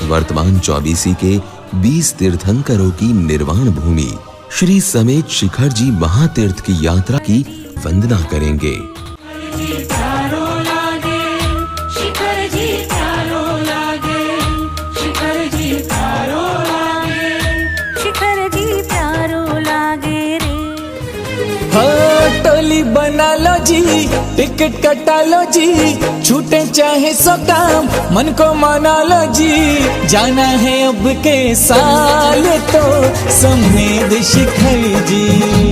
वर्तमान चौबीसी के 20 तीर्थंकरों की निर्वाण भूमि श्री समेत शिखर जी महातीर्थ की यात्रा की वंदना करेंगे। टोली बना लो जी, टिकट कटा लो जी, छूटे चाहे सो काम मन को मना लो जी। जाना है अब के साल तो समेत शिखर जी,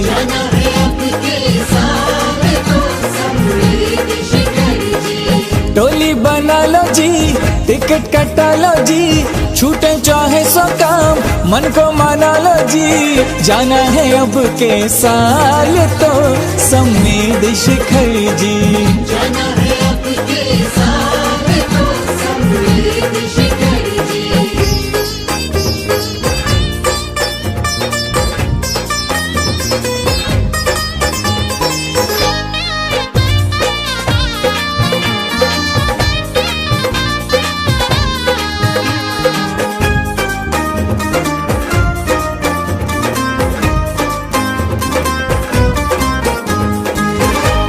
जाना है अब के साल तो समेत शिखर जी। टोली बना लो जी, टिकट कटा लो जी, छूटे चाहे सो काम मन को मना लो जी। जाना है अब के साल तो समेत शिखर जी, जाना है अब के साल तो समेत शिखर जी।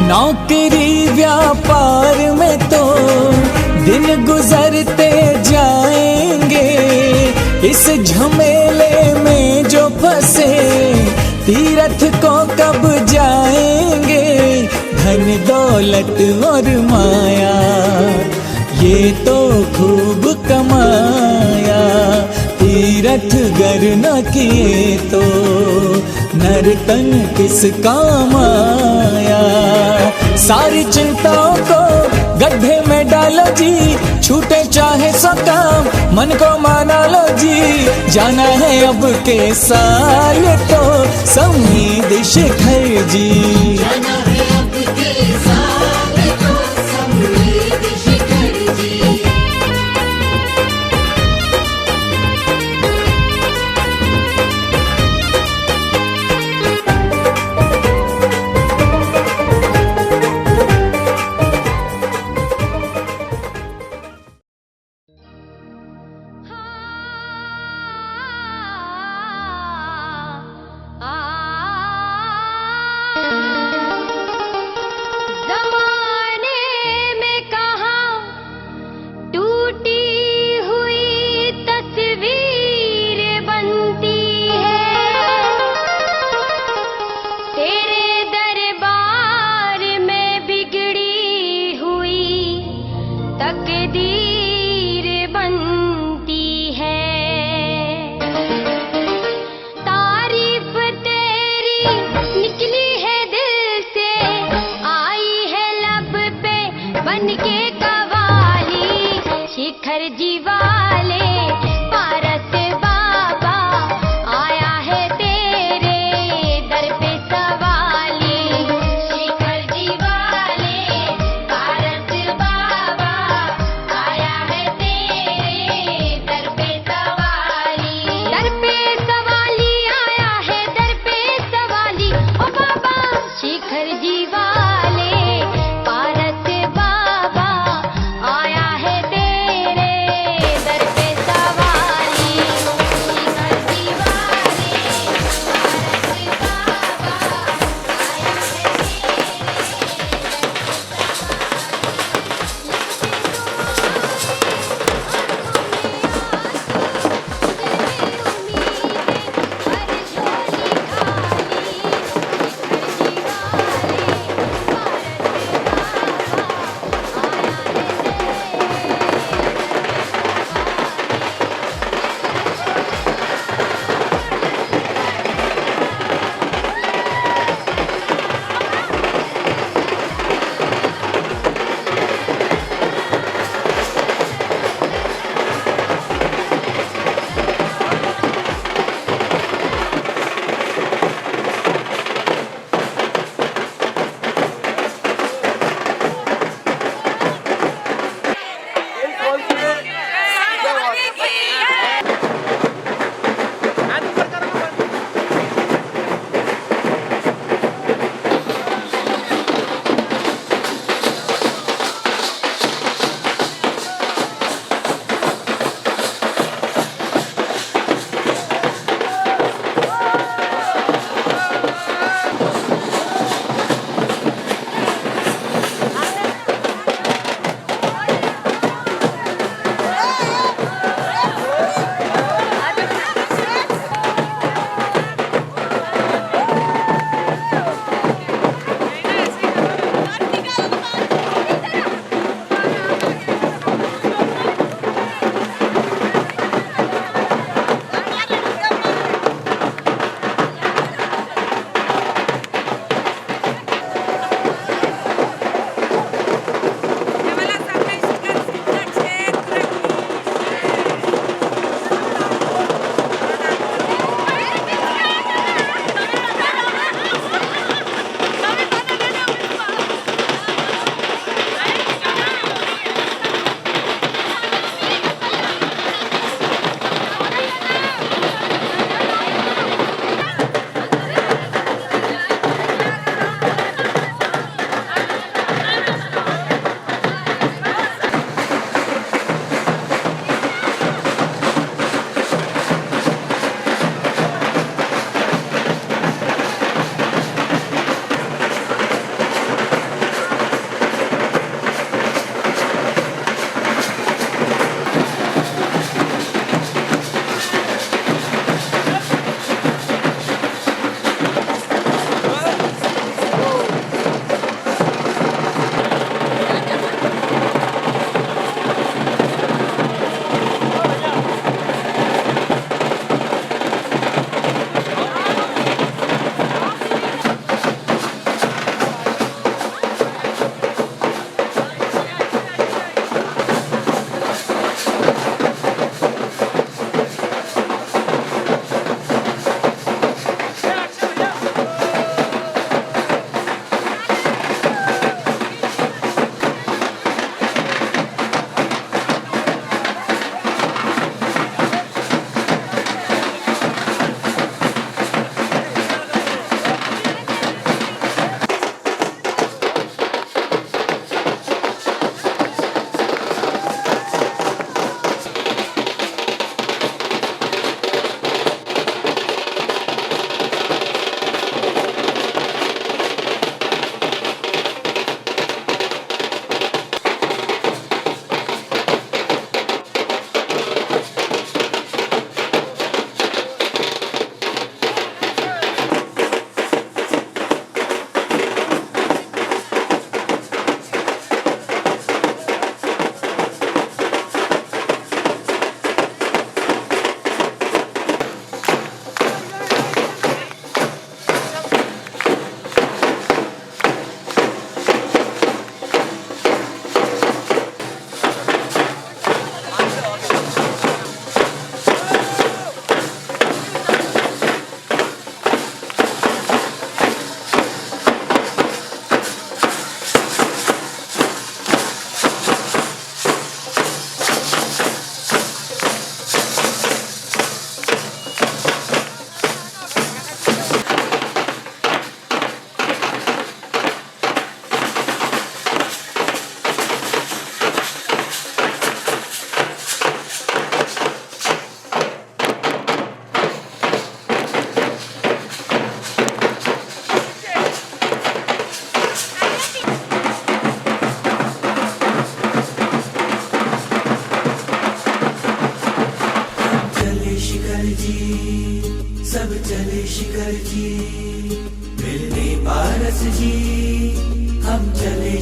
नौकरी व्यापार में तो दिन गुजरते जाएंगे, इस झमेले में जो फंसे तीर्थ को कब जाएंगे। धन दौलत और माया ये तो खूब कमाया, तीर्थ गर न किए तो नर्तन किस काम आया। सारी चिंताओं को गड्ढे में डालो जी, छूटे चाहे सो काम मन को माना लो जी। जाना है अब के साल तो समेत शिखर जी, जाना है अब के साल तो समेत शिखर जी।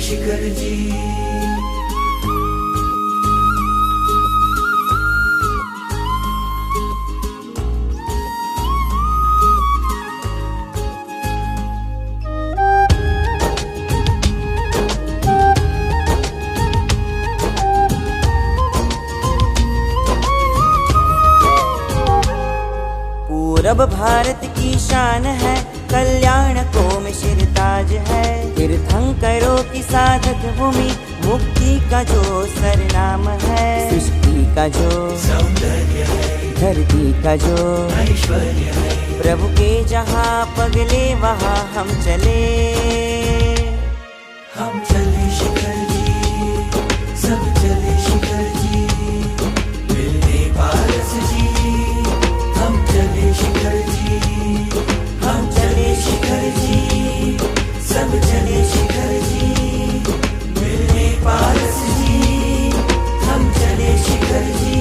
शिखर जी। पूरब भारत की शान है, कल्याण को में शिरताज है। तीर्थंकरों की साधक भूमि, मुक्ति का जो सरनाम है। सृष्टि का जो सौंदर्य है, धरती का जो ऐश्वर्य है। प्रभु के जहाँ पगले वहाँ हम चले शिखर जी, सब चले शिखर जी, मिलने पारस जी। हम चले शिखर जी, हम चले शिखर जी, सब चले शिखर जी, मिलने पारस जी। हम चले शिखर जी।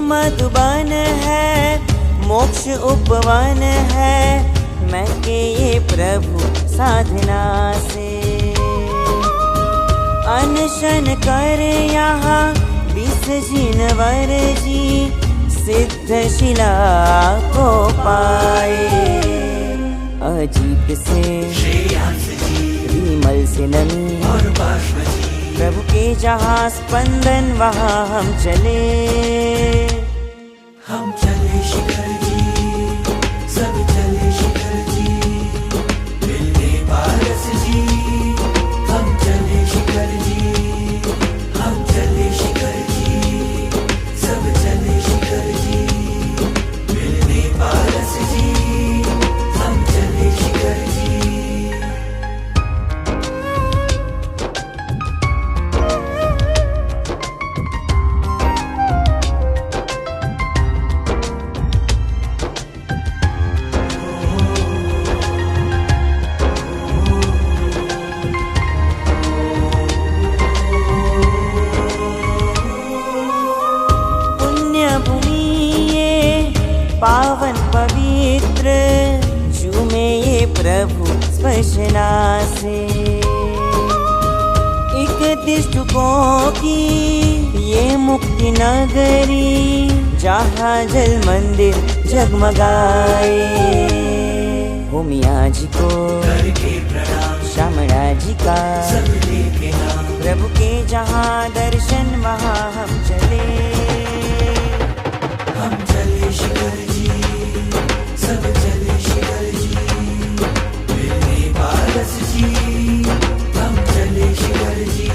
मधुबन है, मोक्ष उपवन है, मैं के ये प्रभु साधना से। अनशन कर यहाँ 20 जिनवर जी, सिद्ध शिला को पाए। अजीत से विमल से नमी और प्रभु के जहाँ स्पंदन वहाँ हम चले। हम चले शिखर जी, सब चले शिखर जी, मिलने पारस जी। हम चले शिखर जी, हम चले शिखर जी, सब चले शिखर जी, मिलने पारस जी। हम चले शिखर जी। पावन पवित्र झूमे ये प्रभु स्पर्शना से। 31 टुकों की ये मुक्ति नगरी, जहाँ जल मंदिर जगमगाए। भूमिया जी को श्यामला जी का प्रभु के जहाँ दर्शन वहाँ हम चले। हम चले शिखर जी, सब चले शिखर जी, मिलने पारस जी। हम चले शिखर जी।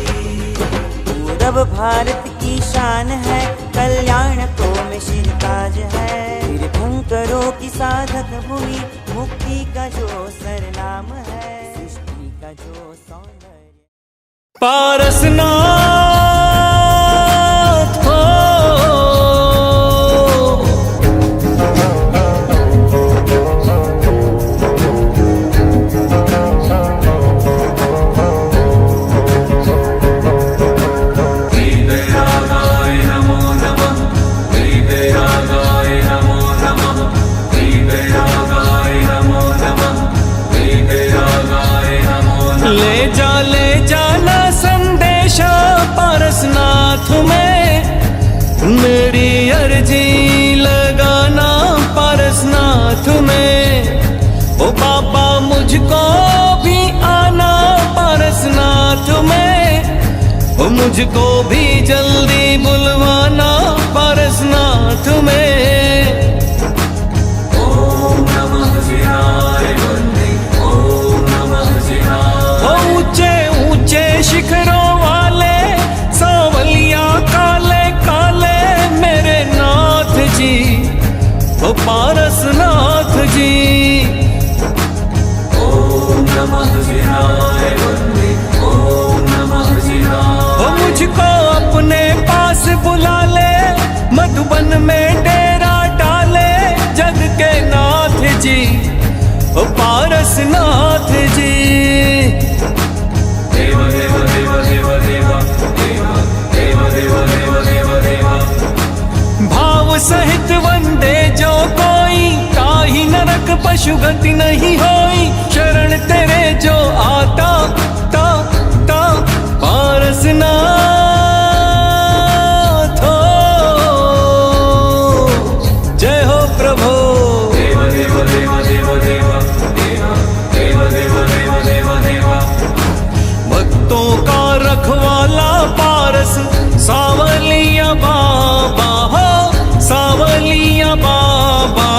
पूरब भारत की शान है, कल्याण को में शिरताज है। तीर्थंकरों की साधक भूमि, मुक्ति का जो सरनाम है। सृष्टि का जो सौंदर्य। पारसनाथ हो, ले जाना संदेशा पारसनाथ में, मेरी अर्जी लगाना पारसनाथ में। ओ बाबा मुझको भी आना पारसनाथ में, ओ मुझको भी जल्दी बुलवाना पारसनाथ में। ओम नमः शिवाय वंदे, ओम नमः शिवाय। ऊंचे ऊंचे शिखरों वाले सांवलिया काले काले मेरे नाथ जी, ओ पारसनाथ जी। ओम नमः शिवाय वंदे, ओम नमः शिवाय। ओ मुझको अपने पास बुला ले, मधुबन में डेरा डाले। पशु गति नहीं होई, शरण तेरे जो आता ता ता पारसनाथ हो। जय हो प्रभु। देव देव देव देव देव देव देव देव देव देव। भक्तों का रखवाला पारस सावलिया बाबा हो, सावलिया बाबा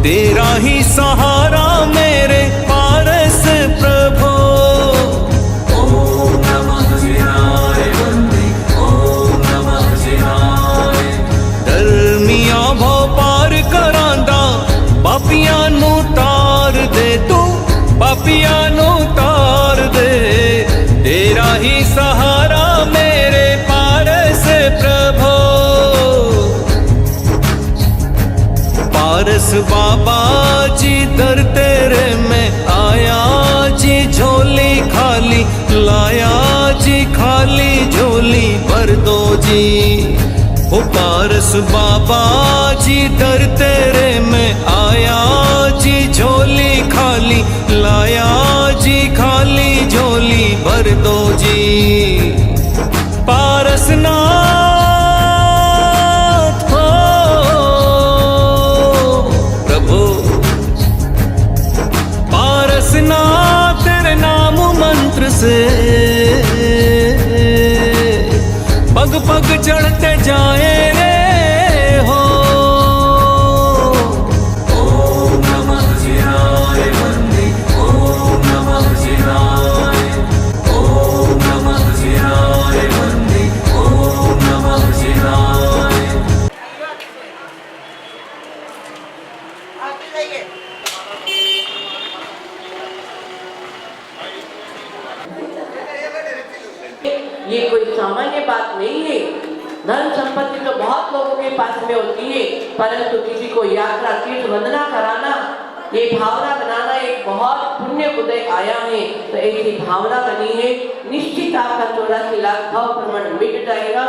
तेरा ही सहारा मेरे पारस प्रभु। ओम नमः शिवाय वंदे, ओम नमः शिवाय। धर्मिया भव पार करांदा, पापियां नू तार दे तू, पापियां नू तार दे, तेरा ही सहारा मेरे पारस प्रभु। पारस बाबा जी दर तेरे में आया जी, झोली खाली लाया जी, खाली झोली भर दो जी। ओ पारस बाबा जी दर तेरे में आया जी, झोली खाली लाया जी, खाली झोली भर दो जी। पारसनाथ हो प्रभु, पारसनाथ तेरे नाम मंत्र से पग पग चढ़ते जाए रे हो। ओम नमः शिवाय वंदे, ओम नमः शिवाय, ओम नमः शिवाय वंदे, ओम नमः शिवाय। ये कोई सामान्य बात नहीं है। धन संपत्ति तो बहुत लोगों के पास में होती है, परंतु किसी को यात्रा तीर्थ वंदना कराना, ये भावना बनाना एक बहुत पुण्य उदय आया है। तो ऐसी भावना बनी है, निश्चित आपका 84 लाख भाव प्रमाण मिट जाएगा।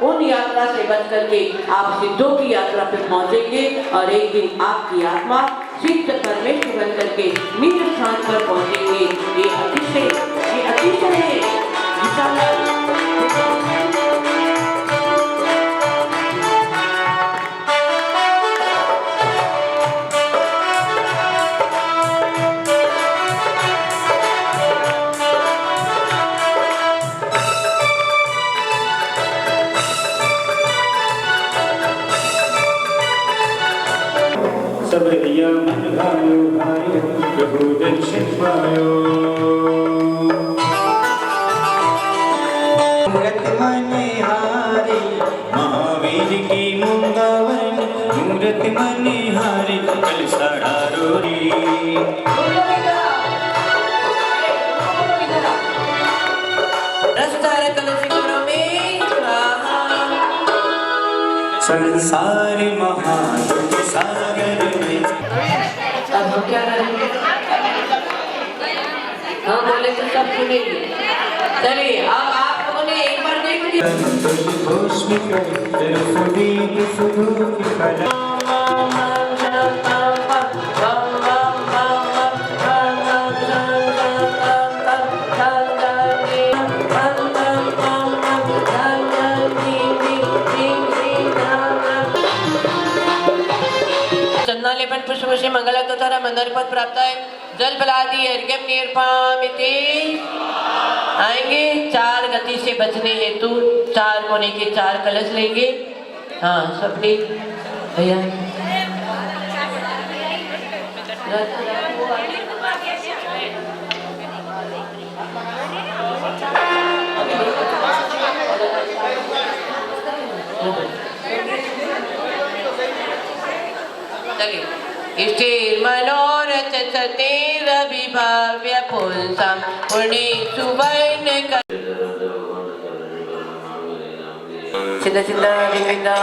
उन यात्रा से बच करके आप सिद्धों की यात्रा पे पहुंचेंगे और एक दिन आपकी आत्मा सिद्ध परमेश्वर बन करके निज स्थान पर पहुंचेंगे। ये अतिशय सब दिया मन भायो भायो, प्रभु दर्शन पायो। मूरत मनिहारी महावीर की मुंगावन, मूरत मनिहारी कल सड़ारोरी। संसार महादुख सागर में। अब हम क्या करेंगे? हम बोले तो सब सुनेंगे। चलिए अब आप लोगों ने एक बार देख लिया। चंदनालेपन पुष्प से मंगलतोतारा मंदिर पद प्राप्त है। जल फलादि अर्घ्यम निर्पामिति। आएंगे 4 गति से बचने हेतु 4 कोने के 4 कलश लेंगे। हाँ सबने भैया मनोरथ सतेरविभाव्य पुंसां पुण्य सुवर्ण चिंद चिंद बिंबिंदा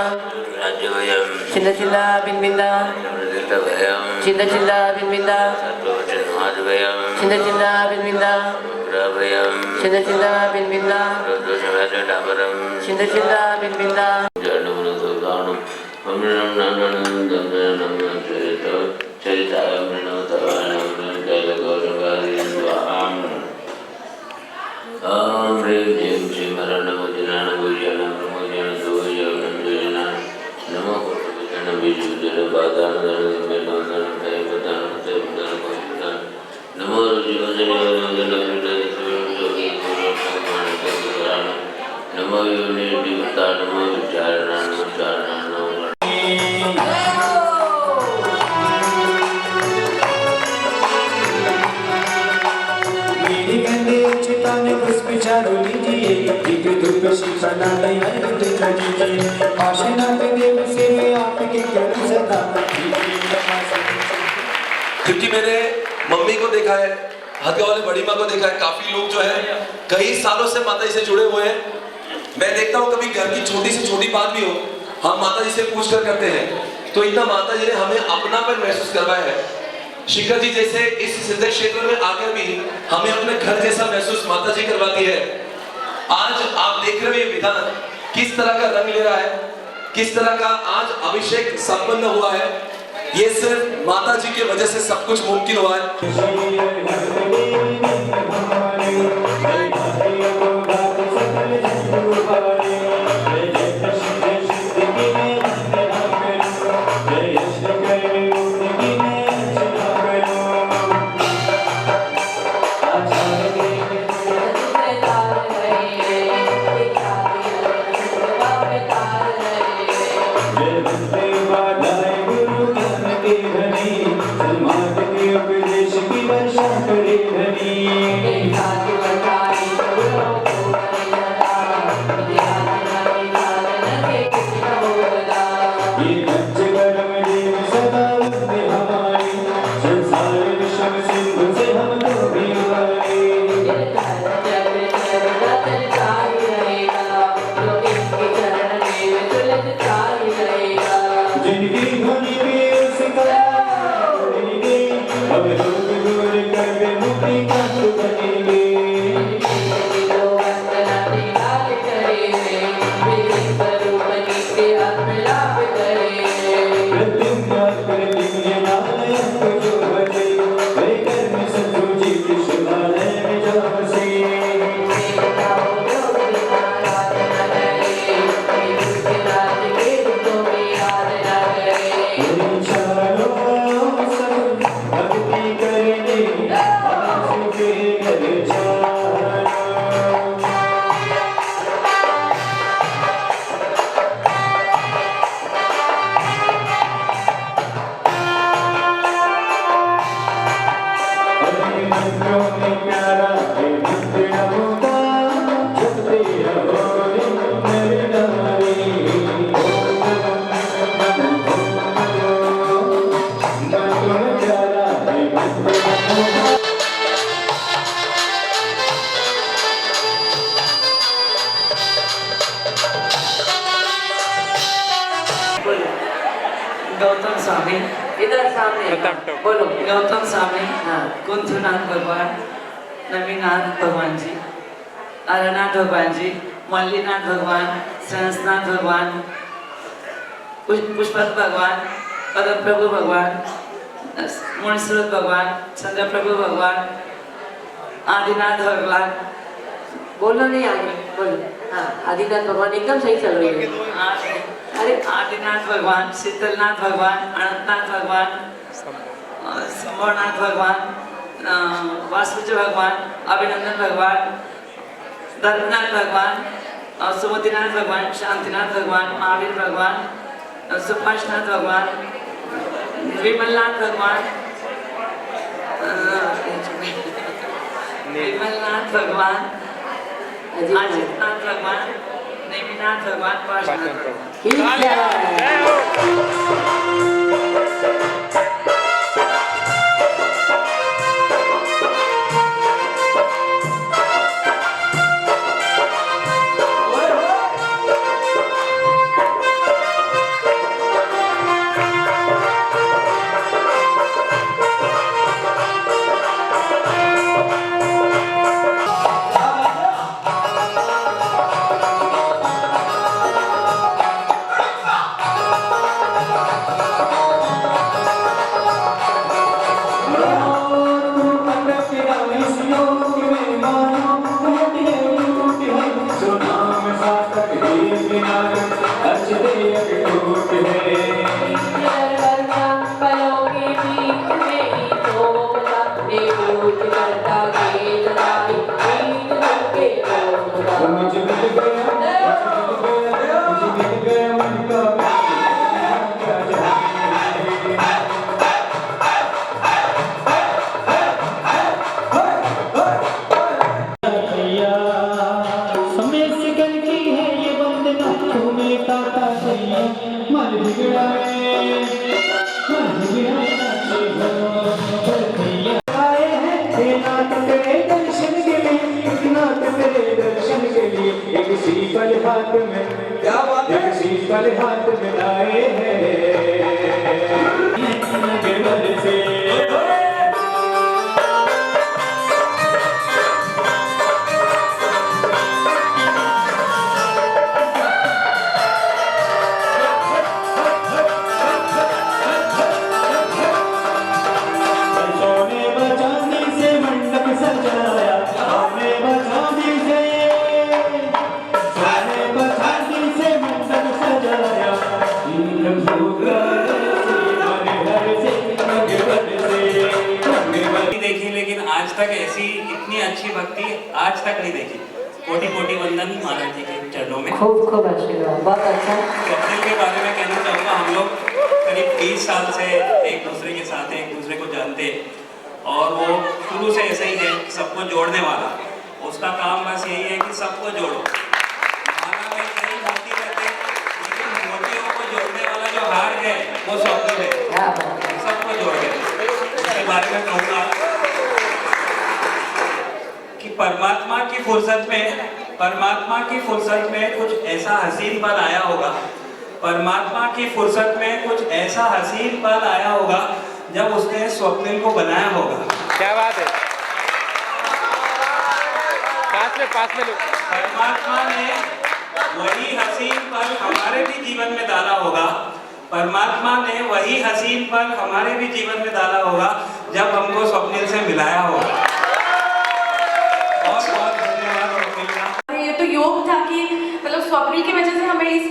चिंद चिंद बिंबिंदा चिंद चिंद बिंबिंदा चिंद चिंद बिंबिंदा चिंद चिंद बिंबिंदा चिंद चिंद बिंबिंदा ओम ह्रीं क्लीं श्रीमरणमोचनानुभूषण प्रमोचन सुभोजन नमो कोटभूषण विष्णुजनपादान नमो नमो योनिर्दिवता नमो विचारणा मेरे गंदे चिताने पुष्प चारो लीजिए एक धूप शीतला तैयार कीजिए काशीनाथ देव से मैं आपके करूं सदा। क्योंकि मैंने मम्मी को देखा है, हदगा वाले बड़ी माँ को देखा है, काफी लोग जो है कई सालों से माता जी से जुड़े हुए हैं। मैं देखता हूँ कभी घर की छोटी से छोटी बात भी हो, हम माता जी से पूछ कर करते हैं, तो इतना माता जी ने हमें अपनापन महसूस करवाया है। शिखर जी जैसे इस सिद्ध क्षेत्र में आकर भी हमें अपने घर जैसा महसूस माता जी करवाती है। आज आप देख रहे हैं विधान किस तरह का रंग ले रहा है, किस तरह का आज अभिषेक संपन्न हुआ है। ये सिर्फ माता जी की वजह से सब कुछ मुमकिन हुआ है। गौतम स्वामी इधर सामने बोलो। गौतम स्वामी, हाँ। कुंथनाथ भगवान, नवीनाथ भगवान जी, आरनाथ भगवान जी, मल्लीनाथ भगवान, सहसनाथ भगवान, पुष्पक भगवान, परम प्रभु भगवान, मुनिस्रोत भगवान, चंद्र प्रभु भगवान, आदिनाथ भगवान। बोलो नहीं आगे बोलो। हाँ आदिनाथ भगवान एकदम सही चल रही है। अरे आदिनाथ भगवान, शीतलनाथ भगवान, अनंतनाथ भगवान, संभवनाथ भगवान, वासुदेव भगवान, अभिनंदन भगवान, धर्मनाथ भगवान, सुमतिनाथ भगवान, शांतिनाथ भगवान, महावीर भगवान, सुभाषनाथ भगवान, विमलनाथ भगवान, विमलनाथ भगवान, अजितनाथ भगवान, नेमिनाथ भगवान, पार्श्वनाथ भगवान। ठीक है। हाथ में, क्या बात है? एक शीश वाले हाथ में लाए हैं नगर से। देखी, लेकिन आज तक ऐसी इतनी अच्छी भक्ति आज तक नहीं देखी। कोटि कोटि वंदन महाराज जी के चरणों में। खूब खूब आशीर्वाद, बहुत अच्छा। स्वप्निल के बारे में कहना चाहूँगा, हम लोग करीब 30 साल से एक दूसरे के साथ हैं, एक दूसरे को जानते हैं और वो शुरू से ऐसा ही है, सबको जोड़ने वाला। उसका काम बस यही है कि सबको जोड़ो। माला में कई मोती रहते हैं, लेकिन मोतियों को जोड़ने वाला जो हार है वो स्वप्निल है, सबको जोड़ के। उसके बारे में कहूँगा कि परमात्मा की फुर्सत में कुछ ऐसा हसीन पल आया होगा, परमात्मा की फुर्सत में कुछ ऐसा हसीन पल आया होगा जब उसने स्वप्निल को बनाया होगा। क्या बात है, पास में लोग। परमात्मा ने वही हसीन पल हमारे भी जीवन में डाला होगा, परमात्मा ने वही हसीन पल हमारे भी जीवन में डाला होगा जब हमको स्वप्निल से मिलाया होगा। बहुत बहुत धन्यवाद स्वप्निल का। ये तो योग था कि मतलब स्वप्निल की वजह से हमें इस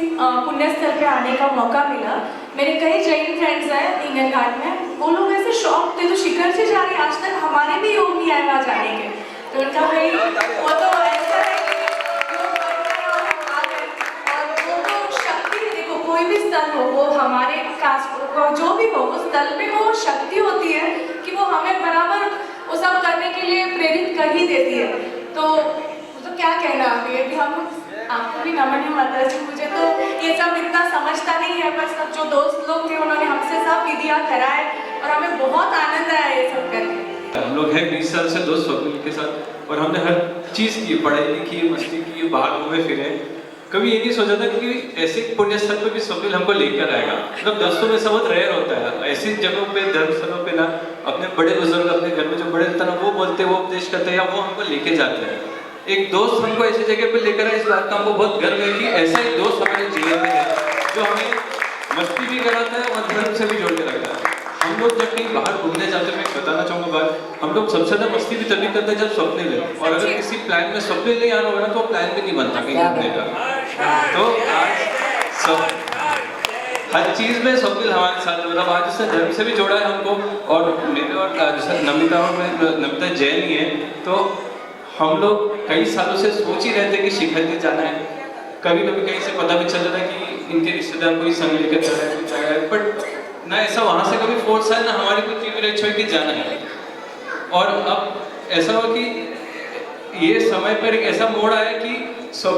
पुण्य स्थल पे आने का मौका मिला। मेरे कई जैन फ्रेंड्स हैं इंगन घाट में, वो लोग ऐसे शौक थे, तो शिखर से जा रहे, आज तक हमारे भी योग नहीं आए वहाँ जाने के। तो उनका भाई वो तो ऐसा है कि योग करना और हम आ गए, और वो तो शक्ति है। देखो कोई भी स्थल हो, वो हमारे कास्ट जो भी हो, उस स्थल में वो शक्ति होती है कि वो हमें बराबर वो सब करने के लिए प्रेरित कर ही देती है। तो क्या कहना अभी हम आपको भी नमन है माता जी। मुझे तो ये सब इतना समझता नहीं है, पर सब जो दोस्त लोग थे उन्होंने हमसे सब विधियाँ कराए और हमें बहुत आनंद आया ये सब करके। हम लोग हैं 20 साल से दोस्त स्वप्निल के साथ, और हमने हर चीज़ की, पढ़ाई लिखी, मस्ती की, बाहर घूमे फिरे। कभी ये नहीं सोचा था कि ऐसे पुण्य स्थल पे भी स्वप्निल हमको लेकर आएगा। मतलब दोस्तों में बहुत रेयर होता है ऐसी जगहों पे, धर्म स्थलों पे ना अपने बड़े बुजुर्ग अपने घर में जो बड़े रहते हैं वो बोलते, वो उपदेश करते हैं या वो हमको लेके जाते हैं। एक दोस्त हमको ऐसी जगह पे लेकर आए, इस बात का हमको बहुत गर्व है कि ऐसा एक दोस्त हमारे जीवन में है जो हमें मस्ती भी कराता है और धर्म से भी जोड़ के रखता है। हम लोग जब कहीं बाहर घूमने जाते हैं, मैं बताना चाहूँगा बात, हम लोग सबसे ज़्यादा मस्ती भी तभी करते हैं जब स्वप्निल है, और अगर किसी प्लान में स्वप्निल नहीं आना होगा ना तो प्लान भी नहीं बनता कहीं घूमने का। तो आज सब हर चीज़ में स्वप्निल हमारे साथ, मतलब आज उसने धर्म से भी जोड़ा है हमको। और मेरे और जैसे नमिता जैन ही है, तो हम लोग कई सालों से सोच ही रहे थे कि शिखर जी जाना है। कभी कभी कहीं से पता भी चल जाता है कि इनके रिश्तेदार कोई संग लेकर चल रहा है, कुछ आया है, बट ना ऐसा वहाँ से कभी फोर्स है ना हमारी कोई तीव्र इच्छा कि जाना है। और अब ऐसा हुआ कि ये समय पर एक ऐसा मोड़ आया कि सब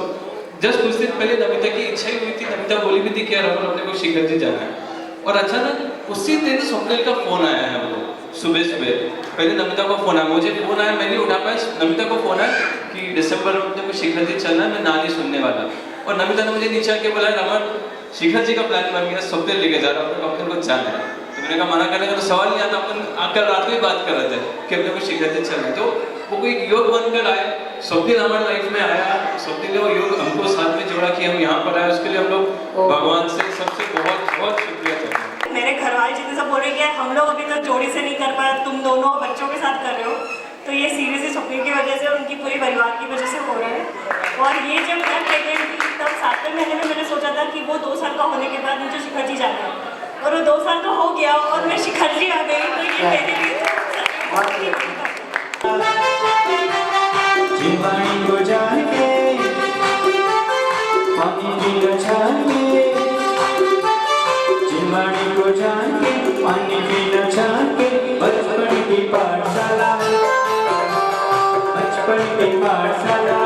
जस्ट कुछ दिन पहले नमिता की इच्छा ही हुई थी, नमिता बोली भी थी कि यार हम अपने को शिखर जी जाना है। और अचानक उसी दिन स्वप्निल का फोन आया है हमको सुबह सुबह। पहले नमिता को फोन आया, मुझे फोन आया, मैं नहीं उठा पाया, नमिता को फोन आया कि दिसंबर में अपने को शिखर जी चलना है, मैं नानी सुनने वाला। और नमिता ने मुझे नीचे आके बोला, रमन शिखर जी का प्लान बन गया, स्वप्निल लेके जा रहा हूँ, अपने को जाना है। तो मैंने कहा मना करने का तो सवाल नहीं आता, अपन कल रात को ही बात कर रहे थे कि अपने को शिखर जी चलना है। तो वो कोई योग बनकर आया, स्वप्निल हमारे लाइफ में आया, स्वप्निल ने वो योग हमको साथ में जोड़ा कि हम यहाँ पर आए, उसके लिए हम लोग भगवान से सबसे बहुत बहुत शुक्रिया करते हैं। मेरे घर वाले जितने सब बोल रहे कि हम लोग अभी तक जोड़ी से नहीं कर पाए, तुम दोनों बच्चों के साथ कर रहे हो, तो ये सीरियसली स्वप्निल की वजह से, उनकी पूरी परिवार की वजह से हो रहा है। और ये जब मैं प्रेगनेंट थी तब 7वें महीने में मैंने सोचा था कि वो 2 साल का होने के बाद मुझे शिखर जी जाना है, और वो 2 साल का हो गया और मैं शिखर जी आ गई। तो ये मेरे लिए जिनवाणी को जान के पानी पीना चाहिए, जिनवाणी को जान के पानी पीना चाहिए। बचपन की पाठशाला, बचपन की पाठशाला।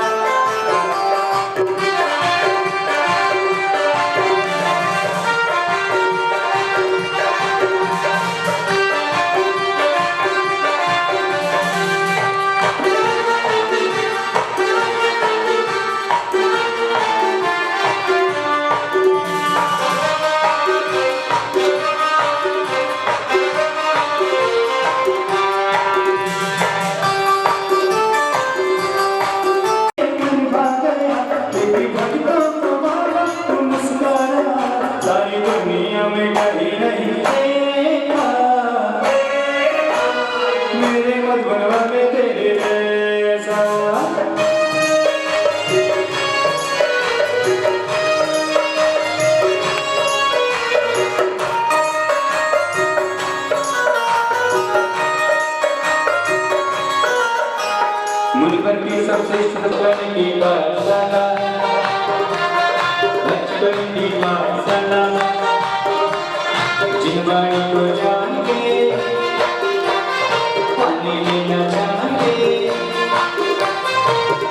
जीवन की सबसे बचपन की पाठशाला, बचपन की पाठशाला। जिन वाणी को जान के पानी में न जाएंगे,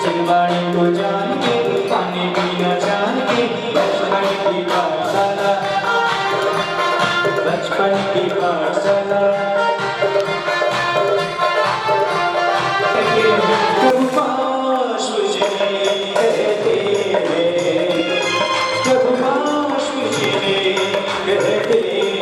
जिन वाणी को जान के पानी में न जाएंगे। बचपन की पाठशाला, बचपन की पाठशाला। प्रभु पास मुझे कहते हैं, प्रभु पास मुझे कहते हैं।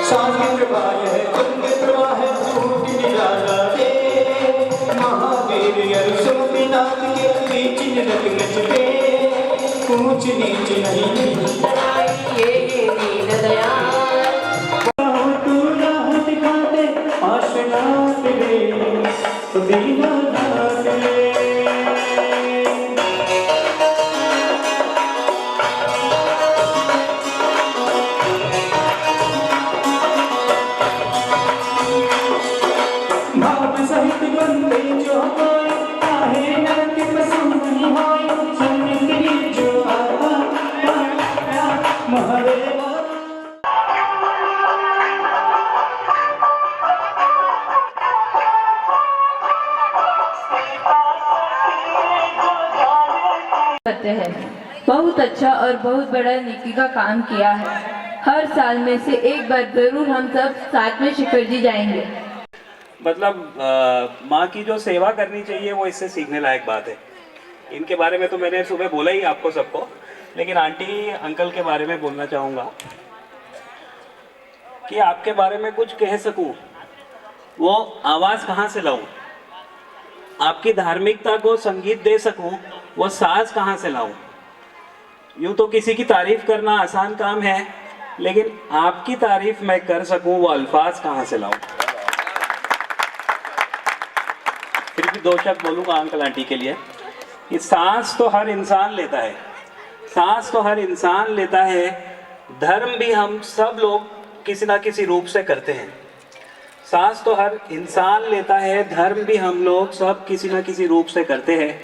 सांस की प्रवाह है, खुद की प्रवाह है, भूख निराला दे। महावीर यरुसोमनाथ के बीच नरक गज पे, ऊंच नीच नहीं ये दीन दयाल। तू राह दिखा दे आशनाथ रे, तो दीनानाथ रे। भाव सहित बंदे जो होए, काहे नरक पशु नहीं होए। सन्निधि जो आता महादेवा। करते हैं। बहुत अच्छा और बहुत बड़ा नेकी का काम किया है। हर साल में से एक बार जरूर हम सब साथ में शिखर जी जाएंगे। मतलब माँ की जो सेवा करनी चाहिए वो इससे सीखने लायक बात है। इनके बारे में तो मैंने सुबह बोला ही आपको सबको, लेकिन आंटी अंकल के बारे में बोलना चाहूँगा कि आपके बारे में कुछ कह सकूँ वो आवाज़ कहाँ से लाऊं, आपकी धार्मिकता को संगीत दे सकूं वो साज कहाँ से लाऊं। यूं तो किसी की तारीफ करना आसान काम है, लेकिन आपकी तारीफ मैं कर सकूं वो अल्फाज कहाँ से लाऊं। फिर भी दो शब्द बोलूँगा अंकल आंटी के लिए कि सांस तो हर इंसान लेता है, सांस तो हर इंसान लेता है, धर्म भी हम सब लोग किसी ना किसी रूप से करते हैं। सांस तो हर इंसान लेता है, धर्म भी हम लोग सब किसी ना किसी रूप से करते हैं,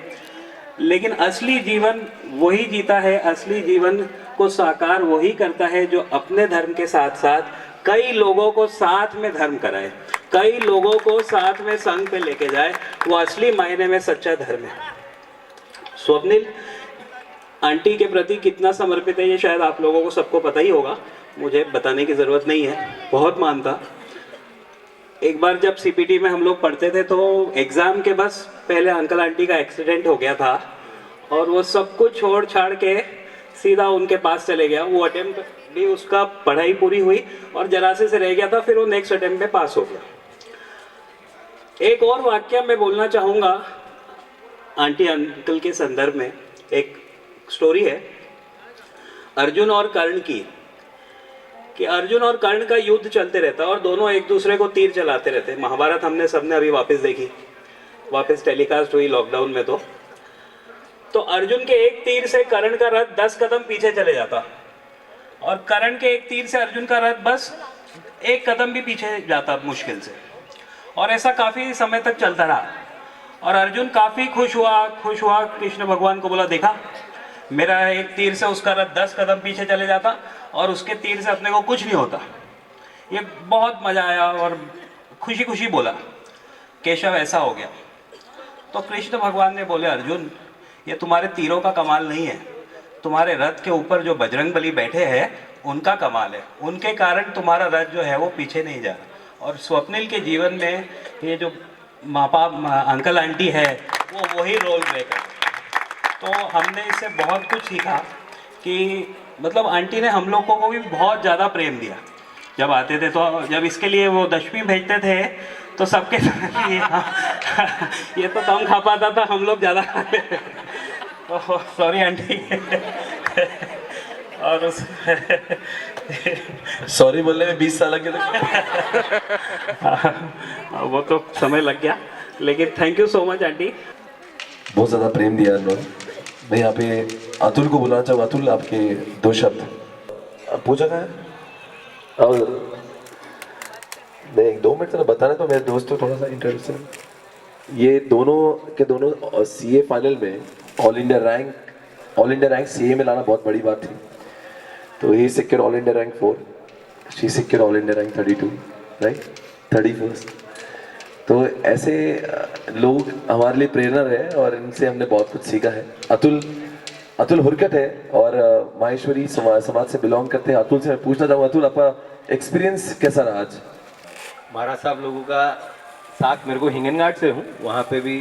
लेकिन असली जीवन वही जीता है, असली जीवन को साकार वही करता है जो अपने धर्म के साथ साथ कई लोगों को साथ में धर्म कराए, कई लोगों को साथ में संग पे लेके जाए। वो असली मायने में सच्चा धर्म है। स्वप्निल आंटी के प्रति कितना समर्पित है ये शायद आप लोगों को सबको पता ही होगा, मुझे बताने की ज़रूरत नहीं है। बहुत मानता। एक बार जब सीपीटी में हम लोग पढ़ते थे तो एग्ज़ाम के बस पहले अंकल आंटी का एक्सीडेंट हो गया था और वो सब कुछ छोड़ छाड़ के सीधा उनके पास चले गया। वो अटेम्प्ट भी उसका पढ़ाई पूरी हुई और जरासे से रह गया था, फिर वो नेक्स्ट अटेम्प्ट में पास हो गया। एक और वाक्य मैं बोलना चाहूँगा आंटी अंकल के संदर्भ में। एक स्टोरी है अर्जुन और कर्ण की, कि अर्जुन और कर्ण का युद्ध चलते रहता है और दोनों एक दूसरे को तीर चलाते रहते हैं। महाभारत हमने सबने अभी वापस देखी, वापस टेलीकास्ट हुई लॉकडाउन में। तो अर्जुन के एक तीर से कर्ण का रथ 10 कदम पीछे चले जाता और कर्ण के एक तीर से अर्जुन का रथ बस 1 कदम भी पीछे जाता मुश्किल से। और ऐसा काफ़ी समय तक चलता रहा और अर्जुन काफ़ी खुश हुआ कृष्ण भगवान को बोला, देखा मेरा एक तीर से उसका रथ 10 कदम पीछे चले जाता और उसके तीर से अपने को कुछ नहीं होता। ये बहुत मज़ा आया और खुशी खुशी बोला केशव ऐसा हो गया। तो कृष्ण भगवान ने बोले, अर्जुन ये तुम्हारे तीरों का कमाल नहीं है, तुम्हारे रथ के ऊपर जो बजरंगबली बैठे हैं उनका कमाल है, उनके कारण तुम्हारा रथ जो है वो पीछे नहीं जा रहा। और स्वप्निल के जीवन में ये जो माँ बाप अंकल आंटी है वो वही रोल प्ले करते। तो हमने इससे बहुत कुछ सीखा कि मतलब आंटी ने हम लोगों को भी बहुत ज़्यादा प्रेम दिया। जब आते थे तो जब इसके लिए वो दशमी भेजते थे तो सबके ये तो कम खा पाता था, हम लोग ज़्यादा खाते थे। तो सॉरी आंटी। और उस सॉरी बोलने में 20 साल लगे वो तो समय लग गया, लेकिन thank you so much aunty. बहुत ज़्यादा प्रेम दिया उन्होंने, मैं यहाँ पे अतुल को बुलाना चाहूँ। अतुल, आपके 2 शब्द। पूछा था और मैं 1-2 मिनट तक बताना तो मेरे दोस्त को थोड़ा सा इंटरेस्ट है। ये दोनों के दोनों CA फाइनल में ऑल इंडिया रैंक CA में लाना बहुत बड़ी बात थी। तो ही secure all India rank 4, she secure all India rank 32, right, 31। तो ऐसे लोग हमारे लिए प्रेरणा रहे और इनसे हमने बहुत कुछ सीखा है। अतुल हुरकट है और माहेश्वरी समाज से बिलोंग करते हैं। अतुल से मैं पूछना चाहूँगा, अतुल आपका एक्सपीरियंस कैसा रहा आज? महाराज साहब लोगों का साथ, मेरे को हिंगनघाट से हूँ, वहाँ पे भी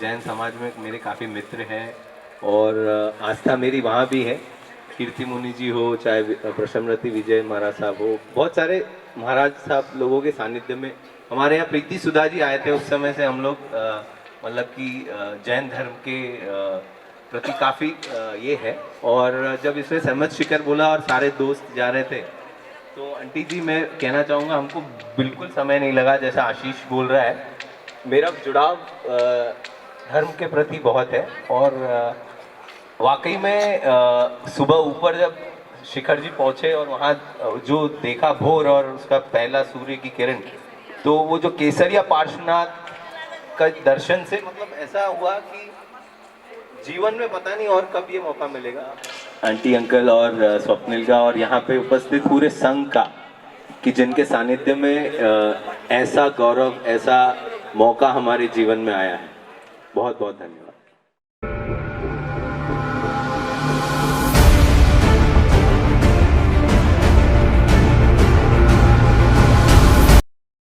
जैन समाज में मेरे काफ़ी मित्र हैं और आस्था मेरी वहाँ भी है। कीर्ति मुनि जी हो, चाहे प्रसन्नति विजय महाराज साहब हो, बहुत सारे महाराज साहब लोगों के सानिध्य में हमारे यहाँ प्रीति सुधा जी आए थे। उस समय से हम लोग मतलब कि जैन धर्म के प्रति काफ़ी ये है। और जब इसमें सहमत शिखर बोला और सारे दोस्त जा रहे थे, तो आंटी जी मैं कहना चाहूँगा हमको बिल्कुल समय नहीं लगा। जैसा आशीष बोल रहा है, मेरा जुड़ाव धर्म के प्रति बहुत है और वाकई में सुबह ऊपर जब शिखर जी पहुँचे और वहाँ जो देखा भोर और उसका पहला सूर्य की किरण, तो वो जो केसरिया पार्श्वनाथ का दर्शन से मतलब ऐसा हुआ कि जीवन में पता नहीं और कब ये मौका मिलेगा। आंटी अंकल और स्वप्निल का और यहाँ पे उपस्थित पूरे संघ का, कि जिनके सानिध्य में ऐसा गौरव, ऐसा मौका हमारे जीवन में आया है। बहुत बहुत धन्यवाद।